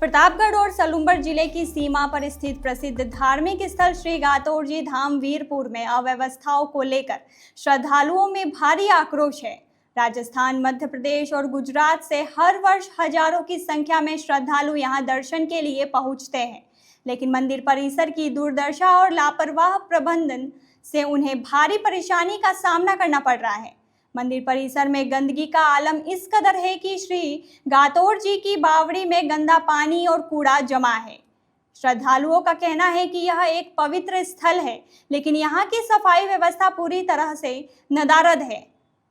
प्रतापगढ़ और सलूम्बर जिले की सीमा पर स्थित प्रसिद्ध धार्मिक स्थल श्री गातोरजी धाम वीरपुर में अव्यवस्थाओं को लेकर श्रद्धालुओं में भारी आक्रोश है। राजस्थान, मध्य प्रदेश और गुजरात से हर वर्ष हजारों की संख्या में श्रद्धालु यहां दर्शन के लिए पहुंचते हैं, लेकिन मंदिर परिसर की दुर्दशा और लापरवाह प्रबंधन से उन्हें भारी परेशानी का सामना करना पड़ रहा है। मंदिर परिसर में गंदगी का आलम इस कदर है कि श्री गातोरजी की बावड़ी में गंदा पानी और कूड़ा जमा है। श्रद्धालुओं का कहना है कि यह एक पवित्र स्थल है, लेकिन यहाँ की सफाई व्यवस्था पूरी तरह से नदारद है।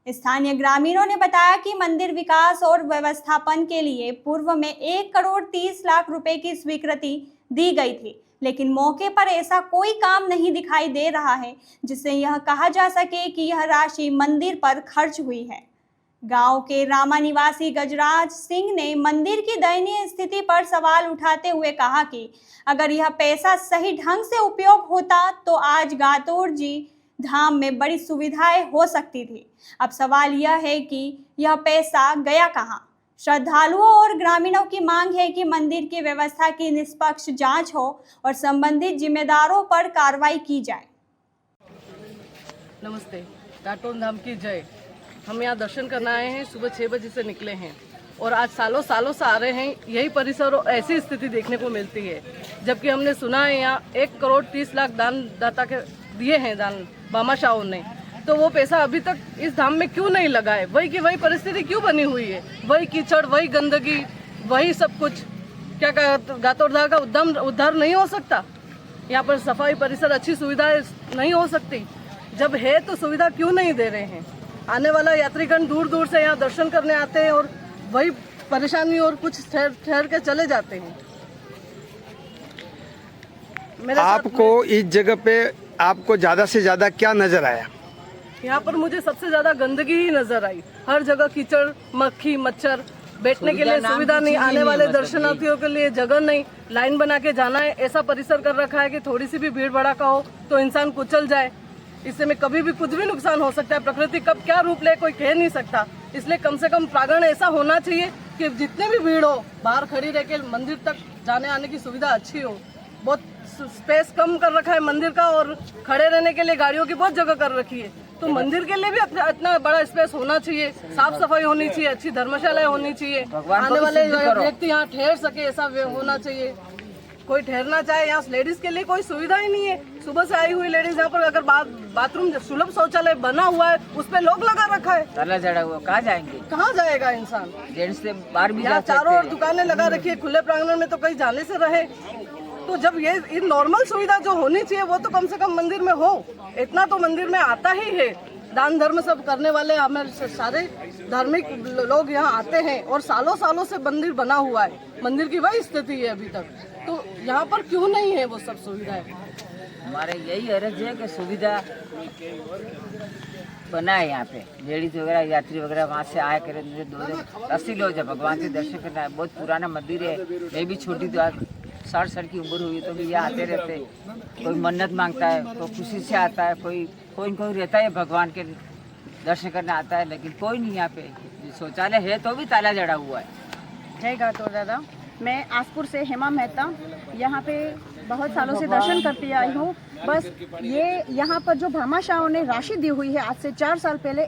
स्थानीय ग्रामीणों ने बताया कि मंदिर विकास और व्यवस्थापन के लिए पूर्व में 1,30,00,000 रुपए की स्वीकृति दी गई थी, लेकिन मौके पर ऐसा कोई काम नहीं दिखाई दे रहा है जिससे यह कहा जा सके कि यह राशि मंदिर पर खर्च हुई है। गांव के रामा निवासी गजराज सिंह ने मंदिर की दयनीय स्थिति पर सवाल उठाते हुए कहा कि अगर यह पैसा सही ढंग से उपयोग होता तो आज गातोरजी धाम में बड़ी सुविधाएं हो सकती थी। अब सवाल यह है कि यह पैसा गया कहाँ। श्रद्धालुओं और ग्रामीणों की मांग है कि मंदिर की व्यवस्था की निष्पक्ष जांच हो और संबंधित जिम्मेदारों पर कार्रवाई की जाए। नमस्ते, गातोर धाम की जय। हम यहाँ दर्शन करने आए हैं, सुबह 6 बजे से निकले हैं और आज सालों से आ रहे हैं। यही परिसर और ऐसी स्थिति देखने को मिलती है, जबकि हमने सुना है यहाँ 1,30,00,000 दानदाता के दिए हैं, दान बामाशाहों ने, तो वो पैसा अभी तक इस धाम में क्यों नहीं लगा है? वही की वही परिस्थिति क्यों बनी हुई है? वही कीचड़, वही गंदगी, वही सब कुछ। क्या गातोर धाम का उद्धार नहीं हो सकता? यहाँ पर सफाई परिसर, अच्छी सुविधाएं नहीं हो सकती? जब है तो सुविधा क्यों नहीं दे रहे हैं? आने वाला यात्रीगण दूर दूर से यहाँ दर्शन करने आते हैं और वही परेशानी और कुछ ठहर के चले जाते हैं। आपको इस जगह पे आपको ज्यादा से ज्यादा क्या नजर आया? यहाँ पर मुझे सबसे ज्यादा गंदगी ही नजर आई। हर जगह कीचड़, मक्खी, मच्छर, बैठने के लिए सुविधा नहीं, आने वाले दर्शनार्थियों के लिए जगह नहीं, लाइन बना के जाना है। ऐसा परिसर कर रखा है कि थोड़ी सी भी भीड़ भड़ाका हो तो इंसान कुचल जाए। इससे में कभी भी कुछ भी नुकसान हो सकता है। प्रकृति कब क्या रूप ले कोई कह नहीं सकता। इसलिए कम से कम प्रांगण ऐसा होना चाहिए कि जितने भी भीड़ हो, बाहर खड़ी रह के मंदिर तक जाने आने की सुविधा अच्छी हो। बहुत स्पेस कम कर रखा है मंदिर का और खड़े रहने के लिए गाड़ियों की बहुत जगह कर रखी है। तो मंदिर के लिए भी इतना बड़ा स्पेस होना चाहिए, साफ सफाई होनी चाहिए, अच्छी धर्मशालाएं होनी चाहिए, आने वाले व्यक्ति यहाँ ठहर सके ऐसा होना चाहिए। कोई ठहरना चाहे, यहाँ लेडीज के लिए कोई सुविधा ही नहीं है। सुबह से आई हुई लेडीज यहाँ पर अगर बाथरूम सुलभ शौचालय बना हुआ है, उस पे लोग लगा रखा है, ताला जड़ा हुआ, कहाँ जाएंगे? कहाँ जाएगा इंसान? जेंट्स से बाहर भी यहाँ चारों ओर दुकानें लगा रखी है, खुले प्रांगण में तो कहीं जाने से रहे। तो जब ये नॉर्मल सुविधा जो होनी चाहिए वो तो कम से कम मंदिर में हो। इतना तो मंदिर में आता ही है। दान धर्म सब करने वाले हमारे सारे धार्मिक लोग यहाँ आते हैं और सालों से मंदिर बना हुआ है। मंदिर की वही स्थिति है अभी तक, तो यहाँ पर क्यों नहीं है वो सब सुविधाएं? हमारे यही अर्ज है कि सुविधा बनाए यहाँ पे। लेडीज वगैरह, यात्री वगैरह वहाँ से आया करें। 80 लोग जब भगवान के दर्शन करना है। बहुत पुराना मंदिर है। मैं भी छोटी तो 60 साल की उम्र हुई तो भी यहाँ आते रहते। कोई मन्नत मांगता है, कोई खुशी से आता है, कोई रहता है भगवान के दर्शन करने आता है, लेकिन कोई नहीं यहाँ पे। शौचालय है तो भी ताला जड़ा हुआ है। जय गातोर दादा। मैं आसपुर से हेमा मेहता यहाँ पे बहुत सालों से दर्शन करती आई हूँ। बस ये यहाँ पर जो भामाशाहों ने राशि दी हुई है आज से 4 साल पहले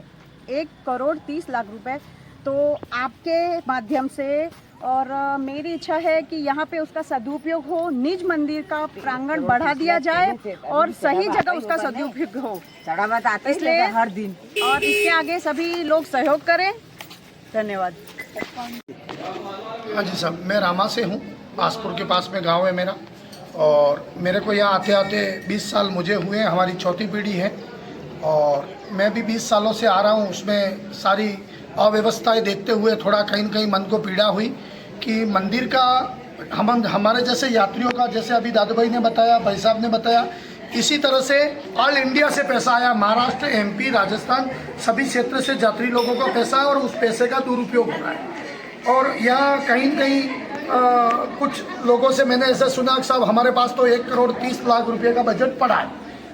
1,30,00,000 रुपए, तो आपके माध्यम से और मेरी इच्छा है कि यहाँ पे उसका सदुपयोग हो, निज मंदिर का प्रांगण बढ़ा दिया जाए और सही जगह उसका सदुपयोग हो। इसलिए हर दिन और इसके आगे सभी लोग सहयोग करें। धन्यवाद। हाँ जी साहब, मैं रामा से हूँ। आसपुर के पास में गांव है मेरा, और मेरे को यहाँ आते आते 20 साल मुझे हुए हैं। हमारी चौथी पीढ़ी है और मैं भी 20 सालों से आ रहा हूँ। उसमें सारी अव्यवस्थाएं देखते हुए थोड़ा कहीं न कहीं मन को पीड़ा हुई कि मंदिर का हमारे जैसे यात्रियों का, जैसे अभी दादू भाई ने बताया, भाई साहब ने बताया, इसी तरह से ऑल इंडिया से पैसा आया। महाराष्ट्र, MP, राजस्थान सभी क्षेत्र से यात्री लोगों का पैसा है और उस पैसे का दुरुपयोग हो रहा है। और यहाँ कहीं न कहीं कुछ लोगों से मैंने ऐसा सुना कि साहब हमारे पास तो 1,30,00,000 रुपये का बजट पड़ा है।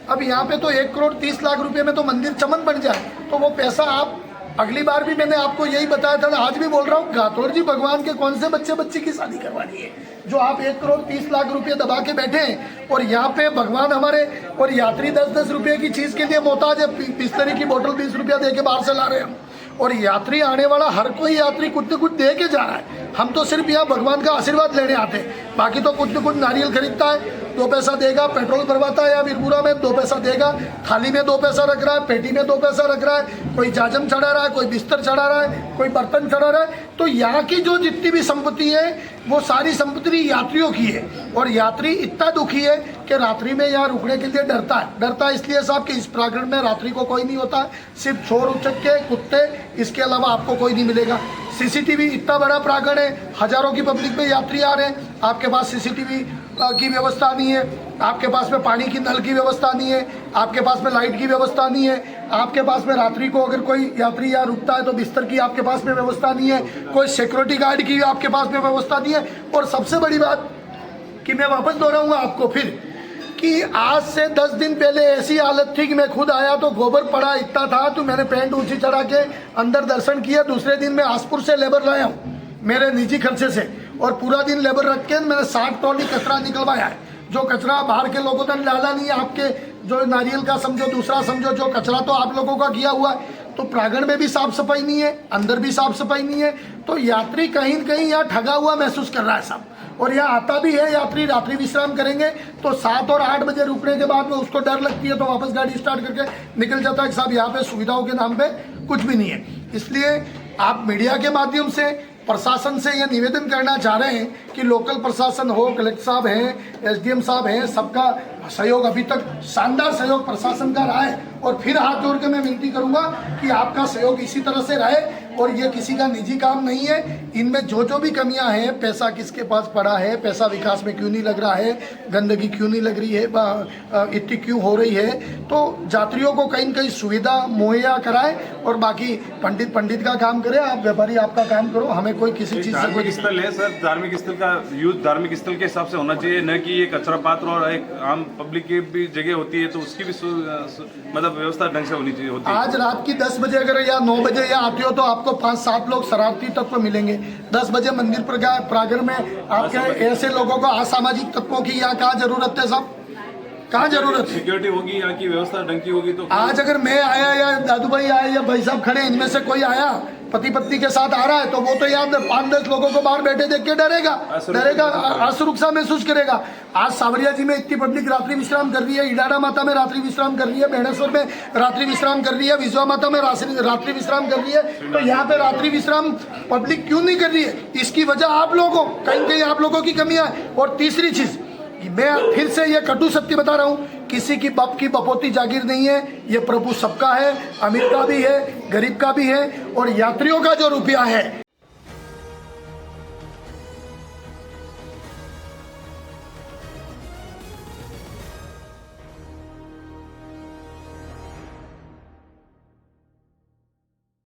अब यहाँ पे तो 1,30,00,000 रुपये में तो मंदिर चमन बन जाए, तो वो पैसा आप अगली बार भी मैंने आपको यही बताया था, आज भी बोल रहा हूँ, गातौर जी भगवान के कौन से बच्चे की शादी करवानी है जो आप 1,30,00,000 रुपये दबा के बैठे हैं, और यहाँ पे भगवान हमारे और यात्री 10-10 रुपये की चीज़ के लिए मोहताज है। बिस्तरी की बोतल 20 रुपया दे के बाहर से ला रहे हैं हम, और यात्री आने वाला हर कोई यात्री कुछ न कुछ दे के जा रहा है। हम तो सिर्फ यहाँ भगवान का आशीर्वाद लेने आते हैं, बाकी तो कुछ न कुछ नारियल खरीदता है 2 पैसा देगा, पेट्रोल भरवाता है या वीरपुरा में 2 पैसा देगा, थाली में 2 पैसा रख रहा है, पेटी में 2 पैसा रख रहा है, कोई जाजम चढ़ा रहा है, कोई बिस्तर चढ़ा रहा है, कोई बर्तन चढ़ा रहा है। तो यहाँ की जो जितनी भी संपत्ति है वो सारी संपत्ति यात्रियों की है, और यात्री इतना दुखी है कि रात्रि में यहाँ रुकने के लिए डरता है इसलिए साहब कि इस प्रांगण में रात्रि को कोई नहीं होता, सिर्फ चोर उचक्के कुत्ते, इसके अलावा आपको कोई नहीं मिलेगा। सीसीटीवी, इतना बड़ा प्रांगण है, हजारों की पब्लिक में यात्री आ रहे हैं, आपके पास सीसीटीवी की व्यवस्था नहीं है, आपके पास में पानी की नल की व्यवस्था नहीं है, आपके पास में लाइट की व्यवस्था नहीं है, आपके पास में रात्रि को अगर कोई यात्री यहाँ रुकता है तो बिस्तर की आपके पास में व्यवस्था नहीं है, कोई सिक्योरिटी गार्ड की आपके पास में व्यवस्था नहीं है। और सबसे बड़ी बात कि मैं वापस दोहराऊंगा आपको फिर कि आज से 10 दिन पहले ऐसी हालत थी कि मैं खुद आया तो गोबर पड़ा इतना था, तो मैंने पैंट ऊंची चढ़ा के अंदर दर्शन किया। दूसरे दिन मैं आसपुर से लेबर लाया हूँ मेरे निजी खर्चे से, और पूरा दिन लेबर रख के मैंने 60 ट्रॉली कचरा निकलवाया है। जो कचरा बाहर के लोगों ने डाला नहीं है, आपके जो नारियल का समझो, दूसरा समझो, जो कचरा तो आप लोगों का किया हुआ है। तो प्रांगण में भी साफ सफाई नहीं है, अंदर भी साफ सफाई नहीं है, तो यात्री कहीं न कहीं यहाँ ठगा हुआ महसूस कर रहा है साहब। और यहाँ आता भी है यात्री, रात्रि विश्राम करेंगे तो 7 और 8 बजे रुकने के बाद में उसको डर लगती है, तो वापस गाड़ी स्टार्ट करके निकल जाता है कि साहब यहाँ पे सुविधाओं के नाम पे कुछ भी नहीं है। इसलिए आप मीडिया के माध्यम से प्रशासन से यह निवेदन करना चाह रहे हैं कि लोकल प्रशासन हो, कलेक्टर साहब हैं, एसडीएम साहब हैं, सबका सहयोग अभी तक शानदार सहयोग प्रशासन का रहा है, और फिर हाथ जोड़ के मैं विनती करूंगा कि आपका सहयोग इसी तरह से रहे। और ये किसी का निजी काम नहीं है, इनमें जो भी कमियां हैं, पैसा किसके पास पड़ा है, पैसा विकास में क्यों नहीं लग रहा है, गंदगी क्यों नहीं लग रही है, इतनी क्यों हो रही है, तो यात्रियों को कहीं न कहीं सुविधा मुहैया कराए, और बाकी पंडित का काम करे, आप व्यापारी आपका काम करो, हमें कोई किसी चीज़ से कोई स्थल है सर, धार्मिक स्थल का यूज धार्मिक स्थल के हिसाब से होना चाहिए, न कि ये कचरा पात्र और एक आम पब्लिक की भी जगह होती है, तो उसकी भी मतलब व्यवस्था ढंग से होनी चाहिए। आज रात की 10 बजे अगर या 9 बजे या आते हो तो आपको 5-7 लोग शरारती तत्व मिलेंगे। 10 बजे मंदिर पर प्रांगण में आपके ऐसे लोगों को असामाजिक तत्वों की यहाँ कहाँ जरूरत है साहब, कहाँ जरूरत है? सिक्योरिटी होगी, यहाँ की व्यवस्था ढंग की होगी तो। आज अगर मैं आया या दादू भाई आया या भाई साहब खड़े, इनमें से कोई आया पति पत्नी के साथ आ रहा है, तो वो तो यार 5-10 लोगों को बाहर बैठे देख के डरेगा, असुरक्षा महसूस करेगा। आज सावरिया जी में इतनी पब्लिक रात्रि विश्राम कर रही है, इडाड़ा माता में रात्रि विश्राम कर रही है, बेणेश्वर में रात्रि विश्राम कर रही है, विजवा माता में रात्रि विश्राम कर रही है, तो यहाँ पे रात्रि विश्राम पब्लिक क्यों नहीं कर रही है? इसकी वजह आप लोगों, कहीं आप लोगों की कमियां है। और तीसरी चीज, मैं फिर से ये कटु सत्य बता रहा हूँ, किसी की बाप की बपोती जागीर नहीं है, ये प्रभु सबका है, अमीर का भी है, गरीब का भी है, और यात्रियों का जो रुपया है